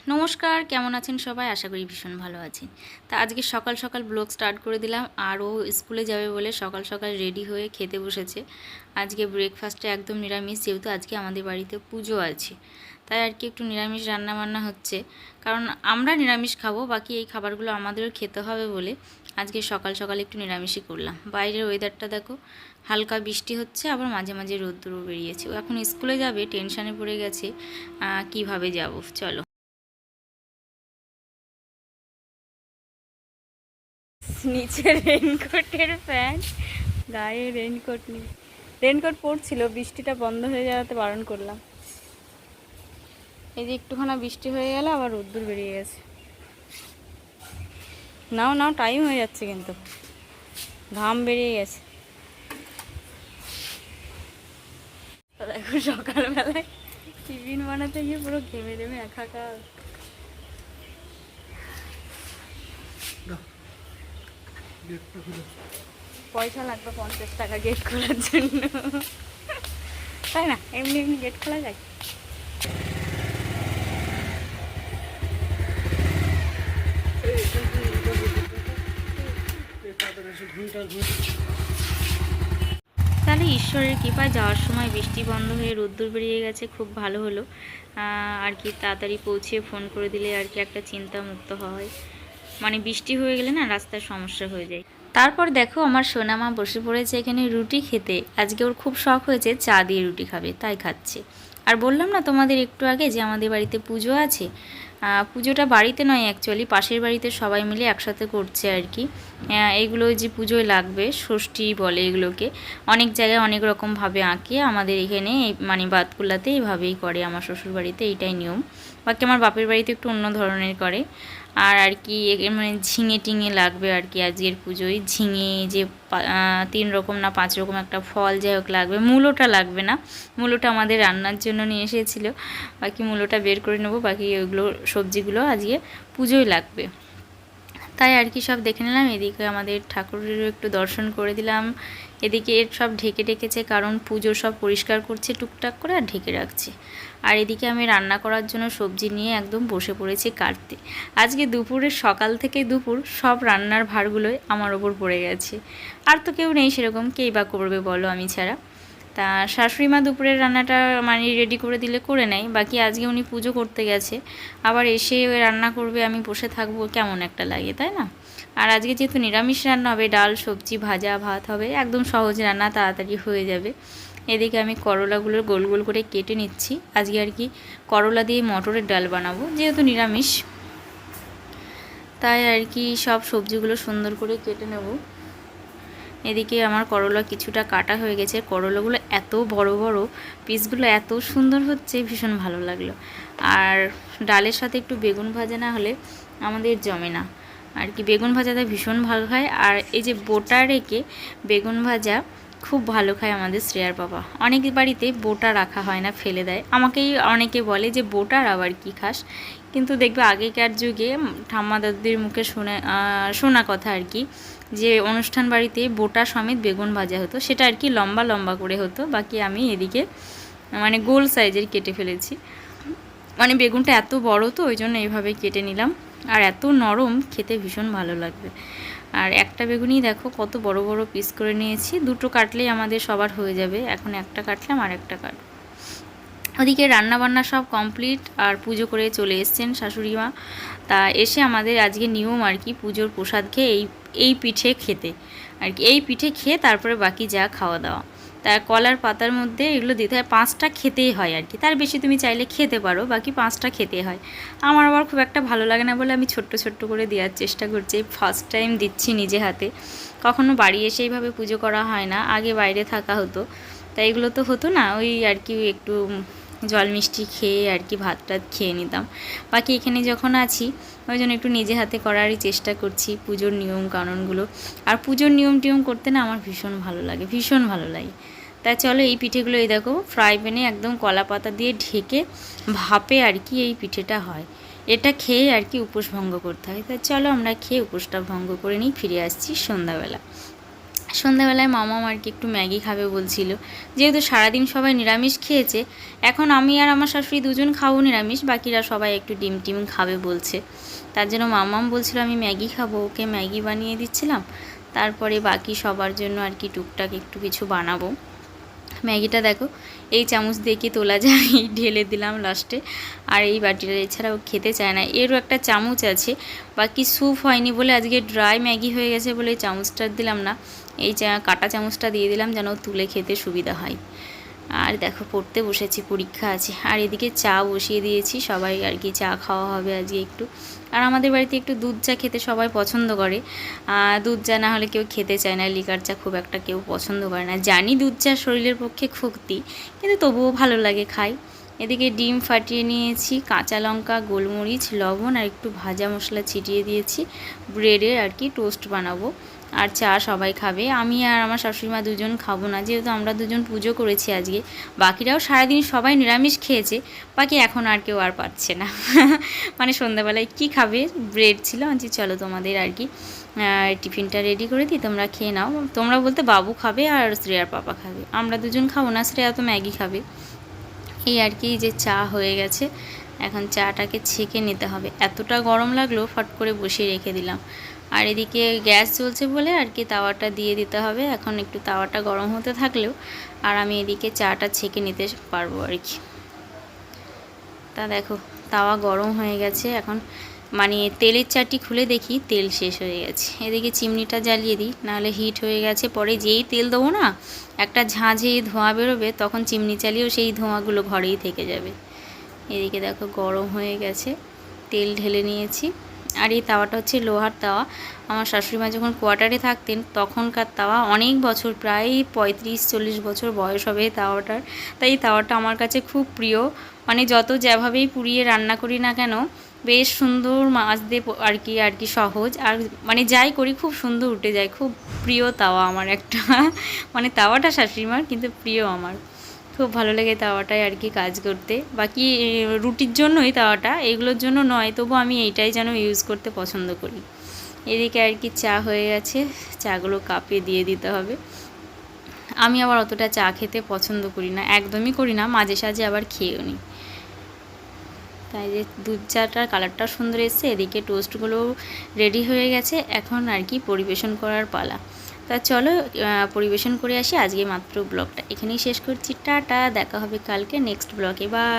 নমস্কার, কেমন আছেন সবাই? আশা করি ভীষণ ভালো আছেন। তা আজকে সকাল সকাল ব্লগ স্টার্ট করে দিলাম। আর ও স্কুলে যাবে বলে সকাল সকাল রেডি হয়ে খেতে বসেছে। আজকে ব্রেকফাস্টে একদম নিরামিষ, যেহেতু আজকে আমাদের বাড়িতে পুজো আছে, তাই আর কি একটু নিরামিষ রান্নাবান্না হচ্ছে। কারণ আমরা নিরামিষ খাবো, বাকি এই খাবারগুলো আমাদেরও খেতে হবে বলে আজকে সকাল সকাল একটু নিরামিষই করলাম। বাইরের ওয়েদারটা দেখো, হালকা বৃষ্টি হচ্ছে, আবার মাঝে মাঝে রোদ্দুরও বেরিয়েছে। ও এখন স্কুলে যাবে, টেনশানে পড়ে গেছে কিভাবে যাব। চলো। নিচে রেনকোটের প্যান্ট, গায়ে রেনকোট নেই। রেনকোট পরছিল, বৃষ্টিটা বন্ধ হয়ে যাওয়াতে বারণ করলাম। এই যে একটুখানা বৃষ্টি হয়ে গেল, আবার রোদ্দুর বেরিয়ে গেছে। নাও নাও, টাইম হয়ে যাচ্ছে কিন্তু, ঘাম বেরিয়ে গেছে। দেখো সকালবেলায় টিফিন বানাতে গিয়ে পুরো ঘেমে ঘেমে একাকার। পয়সা লাগবে 50 টাকা গেট খোলার জন্য, তাই না? এমনি এমনি গেট খোলা যায়? তাহলে ঈশ্বরের কৃপায় যাওয়ার সময় বৃষ্টি বন্ধ হয়ে রোদ্দুর বেরিয়ে গেছে, খুব ভালো হলো। আর কি তাড়াতাড়ি পৌঁছিয়ে ফোন করে দিলে আর কি একটা চিন্তা মুক্ত হয়। মানে বৃষ্টি হয়ে গেলে না রাস্তার সমস্যা হয়ে যায়। তারপর দেখো আমার সোনামা বসে পড়েছে এখানে রুটি খেতে। আজকে ওর খুব শখ হয়েছে চা দিয়ে রুটি খাবে, তাই খাচ্ছে। আর বললাম না তোমাদের একটু আগে যে আমাদের বাড়িতে পুজো আছে। পুজোটা বাড়িতে নয়, অ্যাকচুয়ালি পাশের বাড়িতে সবাই মিলে একসাথে করছে আর কি। এইগুলো যে পুজোয় লাগবে, ষষ্ঠী বলে এগুলোকে। অনেক জায়গায় অনেক রকমভাবে আঁকে, আমাদের এখানে মানে বাতকুল্লাতে এইভাবেই করে। আমার শ্বশুরবাড়িতে এইটাই নিয়ম, বাকি আমার বাপের বাড়িতে একটু অন্য ধরনের করে। আর কি মানে ঝিঙে টিঙে লাগবে আর কি আজকের পুজোয়। ঝিঙে যে 3 রকম না 5 রকম একটা ফল যাই হোক লাগবে। মূলোটা লাগবে না, মূলোটা আমাদের রান্নার জন্য নিয়ে এসেছিল। বাকি মূলোটা বের করে নেবো, বাকি ওইগুলো সবজিগুলো আজকে পুজোয় লাগবে। তাই আর কি সব দেখে নিলাম। এদিকে আমাদের ঠাকুরেরও একটু দর্শন করে দিলাম। এদিকে সব ঢেকে ঢেকেছে, কারণ পুজো সব পরিষ্কার করছে টুকটাক করে আর ঢেকে রাখছে। আর এদিকে আমি রান্না করার জন্য সবজি নিয়ে একদম বসে পড়েছি কাটতে। আজকে দুপুরের সকাল থেকে দুপুর সব রান্নার ভারগুলোই আমার ওপর পড়ে গেছে। আর তো কেউ নেই সেরকম, কেই বা করবে বলো আমি ছাড়া। তা শাশুড়ি মা দুপুরের রান্নাটা মানে রেডি করে দিলে করে নেয়, বাকি আজকে উনি পুজো করতে গেছে, আবার এসে রান্না করবে, আমি বসে থাকবো, কেমন একটা লাগে তাই না? আর আজকে যেহেতু নিরামিষ রান্না হবে, ডাল সবজি ভাজা ভাত হবে, একদম সহজ রান্না, তাড়াতাড়ি হয়ে যাবে। এদিকে আমি করলাগুলো গোল গোল করে কেটে নিচ্ছি। আজকে আর কি করলা দিয়ে মটরের ডাল বানাবো, যেহেতু নিরামিষ, তাই আর কি সব সবজিগুলো সুন্দর করে কেটে নেব। এদিকে আমার করলা কিছুটা কাটা হয়ে গেছে। করলাগুলো এত বড় বড়, পিসগুলো এত সুন্দর হচ্ছে, ভীষণ ভালো লাগলো। আর ডালের সাথে একটু বেগুন ভাজা না হলে আমাদের জমে না আর কি। বেগুন ভাজাটা ভীষণ ভালো খায়। আর এই যে বোটা রেখে বেগুন ভাজা খুব ভালো খায় আমাদের শ্রেয়ার বাবা। অনেক বাড়িতে বোটা রাখা হয় না, ফেলে দেয়। আমাকেই অনেকে বলে যে বোটার আবার কি খাস, কিন্তু দেখবে আগেকার যুগে ঠাম্মা দাদির মুখে শোনা কথা আর কি, যে অনুষ্ঠান বাড়িতে বোটা সমেত বেগুন ভাজা হতো, সেটা আর কি লম্বা লম্বা করে হতো। বাকি আমি এদিকে মানে গোল সাইজের কেটে ফেলেছি। মানে বেগুনটা এত বড় তো ওই জন্য এইভাবে কেটে নিলাম। আর এত নরম, খেতে ভীষণ ভালো লাগবে। আর একটা বেগুনই দেখো কত বড় বড় পিস করে নিয়েছি। দুটো কাটলেই আমাদের সবার হয়ে যাবে। এখন একটা কাটলাম, আর একটা কাট। ওদিকে রান্নাবান্না সব কমপ্লিট, আর পুজো করে চলে এসছেন শাশুড়ি মা। তা এসে আমাদের আজকে নিয়ম আর কি পুজোর প্রসাদ খেয়ে এই পিঠে খেতে আর কি। এই পিঠে খেয়ে তারপরে বাকি যা খাওয়া দাওয়া। তা কলার পাতার মধ্যে এগুলো দিতে হয়, 5টা খেতেই হয় আর কি। তার বেশি তুমি চাইলে খেতে পারো, বাকি 5টা খেতে হয়। আমার আবার খুব একটা ভালো লাগে না বলে আমি ছোট্ট ছোট্ট করে দেওয়ার চেষ্টা করছি। ফার্স্ট টাইম দিচ্ছি নিজে হাতে, কখনো বাড়ি এসে এইভাবে পুজো করা হয় না। আগে বাইরে থাকা হতো, তাই এগুলো তো হতো না। ওই আর কি একটু জল মিষ্টি খেয়ে আর কি ভাত টাত খেয়ে নিতাম। বাকি এখানে যখন আছি ওই জন্য একটু নিজে হাতে করারই চেষ্টা করছি পুজোর নিয়ম কানুনগুলো। আর পুজোর নিয়ম টিয়ম করতে না আমার ভীষণ ভালো লাগে, ভীষণ ভালো লাগে। তাই চলো এই পিঠেগুলো এই দেখো ফ্রাই প্যানে একদম কলা পাতা দিয়ে ঢেকে ভাপে আর কি এই পিঠেটা হয়। এটা খেয়ে আর কি উপোস ভঙ্গ করতে হয়। তাই চলো আমরা খেয়ে উপোসটা ভঙ্গ করে নিই, ফিরে আসছি সন্ধ্যাবেলা। সন্ধ্যাবেলায় মামাম আর কি একটু ম্যাগি খাবে বলছিল, যেহেতু সারাদিন সবাই নিরামিষ খেয়েছে, এখন আমি আর আমার শাশুড়ি দুজন খাবো নিরামিষ, বাকিরা সবাই একটু ডিম টিম খাবে বলছে। তার জন্য মামাম বলছিল আমি ম্যাগি খাবো, ওকে ম্যাগি বানিয়ে দিচ্ছিলাম। তারপরে বাকি সবার জন্য আর কি টুকটাক একটু কিছু বানাবো। ম্যাগিটা দেখো এই চামচ দিয়ে কি তোলা যায়, ঢেলে দিলাম লাস্টে। আর এই বাটিটা এছাড়াও খেতে চায় না, এরও একটা চামচ আছে, বাকি স্যুপ হয়নি বলে আজকে ড্রাই ম্যাগি হয়ে গেছে বলে এই চামচটা দিলাম না, এই কাটা চামচটা দিয়ে দিলাম যেন তুলে খেতে সুবিধা হয়। আর দেখো পড়তে বসেছি, পরীক্ষা আছে। আর এদিকে চা বসিয়ে দিয়েছি, সবাই আর কি চা খাওয়া হবে আজকে একটু। আর আমাদের বাড়িতে একটু দুধ চা খেতে সবাই পছন্দ করে, দুধ চা না হলে কেউ খেতে চায় না, লিকার চা খুব একটা কেউ পছন্দ করে না। জানি দুধ চা শরীরের পক্ষে ক্ষতি, কিন্তু তবুও ভালো লাগে খাই। এদিকে ডিম ফাটিয়ে নিয়েছি, কাঁচা লঙ্কা, গোলমরিচ, লবণ আর একটু ভাজা মশলা ছিটিয়ে দিয়েছি। ব্রেডের আর কি টোস্ট বানাবো। আর চা সবাই খাবে, আমি আর আমার শাশুড়িমা দুজন খাবো না, যেহেতু আমরা দুজন পুজো করেছি আজকে। বাকিরাও সারাদিন সবাই নিরামিষ খেয়েছে, বাকি এখন আর কেউ আর পাচ্ছে না। মানে সন্ধ্যাবেলায় কি খাবে, ব্রেড ছিল, আমি চলো তোমাদের আর কি টিফিনটা রেডি করে দিই, তোমরা খেয়ে নাও। তোমরা বলতে বাবু খাবে আর শ্রেয়ার পাপা খাবে, আমরা দুজন খাবো না, শ্রেয়া তো ম্যাগি খাবে। এই আর কি যে চা হয়ে গেছে, এখন চাটাকে ছেঁকে নিতে হবে। এতটা গরম লাগলো, ফট করে বসিয়ে রেখে দিলাম। আর এদিকে গ্যাস চলছে বলে আর কি তাওয়াটা দিয়ে দিতে হবে, এখন একটু তাওয়াটা গরম হতে থাকলেও আর আমি এদিকে চাটা ছেঁকে নিতে পারবো আর কি। তা দেখো তাওয়া গরম হয়ে গেছে, এখন মানে তেলের চাটি খুলে দেখি তেল শেষ হয়ে গেছে। এদিকে চিমনিটা জ্বালিয়ে দিই, নাহলে হিট হয়ে গেছে, পরে যেই তেল দেবো না একটা ঝাঁঝে ধোঁয়া বেরোবে, তখন চিমনি চালিয়েও সেই ধোঁয়াগুলো ঘরেই থেকে যাবে। এদিকে দেখো গরম হয়ে গেছে, তেল ঢেলে নিয়েছি। আর এই তাওয়াটা হচ্ছে লোহার তাওয়া, আমার শাশুড়িমা যখন কোয়ার্টারে থাকতেন তখনকার তাওয়া, অনেক বছর প্রায় 35-40 বছর বয়স হবে তাওয়াটার। তাই এই তাওয়াটা আমার কাছে খুব প্রিয়, মানে যত যেভাবেই পুড়িয়ে রান্না করি না কেন বেশ সুন্দর মাছ দিয়ে আর কি সহজ, আর মানে যাই করি খুব সুন্দর উঠে যায়। খুব প্রিয় তাওয়া আমার একটা, মানে তাওয়াটা শাশুড়িমার কিন্তু প্রিয় আমার, খুব ভালো লাগে তাওয়াটায় আর কি কাজ করতে। বাকি রুটির জন্যই তাওয়াটা, এগুলোর জন্য নয়, তবু আমি এইটাই যেন ইউজ করতে পছন্দ করি। এদিকে আর কি চা হয়ে গেছে, চাগুলো কাপে দিয়ে দিতে হবে। আমি আবার অতটা চা খেতে পছন্দ করি না, একদমই করি না, মাঝে সাঝে আবার খেয়েও নিই। তাই যে দুধ চাটার কালারটা সুন্দর এসছে, এদিকে টোস্টগুলো রেডি হয়ে গেছে, এখন আর কি পরিবেশন করার পালা। তা চলো পরিবেশন করে আসি। আজকে মাত্র ব্লগটা এখানেই শেষ করছি, টাটা, দেখা হবে কালকে নেক্সট ব্লগে, বা